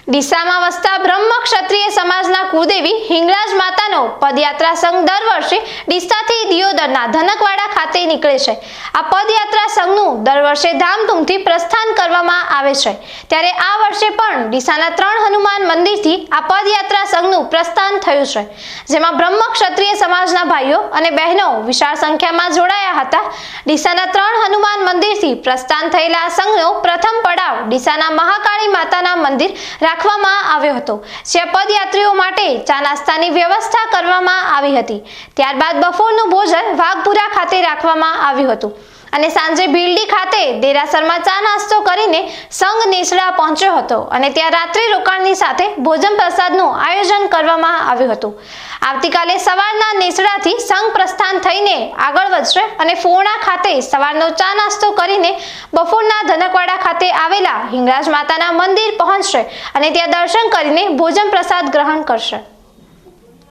ડીસામાં વસતા બ્રહ્મ ક્ષત્રિય સમાજના કુળદેવી હિંગળાજ માતાનો પદયાત્રા સંઘ દર વર્ષે ડીસાથી દિયોદરના ધનકવાડા ખાતે નીકળે છે। આ પદયાત્રા સંઘનું દર વર્ષે ધામધૂમથી પ્રસ્થાન કરવામાં આવે છે, ત્યારે આ વર્ષે પણ ડીસાના 3 હનુમાન મંદિરથી આ પદયાત્રા સંઘનું પ્રસ્થાન થયું છે, જેમાં બ્રહ્મ ક્ષત્રિય સમાજના ભાઈઓ અને બહેનો વિશાળ સંખ્યામાં જોડાયા હતા। ડીસાના 3 હનુમાન મંદિરથી પ્રસ્થાન થયેલા આ સંઘનો પ્રથમ પડાવ ડીસાના મહાકાળી માતાના મંદિર રાખવામાં આવ્યો હતો, જ્યાં પદયાત્રીઓ માટે ચા નાસ્તાની વ્યવસ્થા કરવામાં આવી હતી। ત્યારબાદ બપોરનું ભોજન વાઘપુરા ખાતે રાખવામાં આવ્યું હતું અને સાંજે ભીલડી ખાતે દેરાસરમાં ચા નાસ્તો કરીને સંઘ નેસડા પહોંચ્યો હતો અને ત્યાં રાત્રિ રોકાણની સાથે ભોજન પ્રસાદનું આયોજન કરવામાં આવ્યું હતું। આવતીકાલે સવારના નેસડાથી સંઘ પ્રસ્થાન થઈને આગળ વધશે અને ફોરણા ખાતે સવારનો ચા નાસ્તો કરીને બપોરના ધનકવાડા ખાતે આવેલા હિંગળાજ માતાના મંદિર પહોંચશે અને ત્યાં દર્શન કરીને ભોજન પ્રસાદ ગ્રહણ કરશે।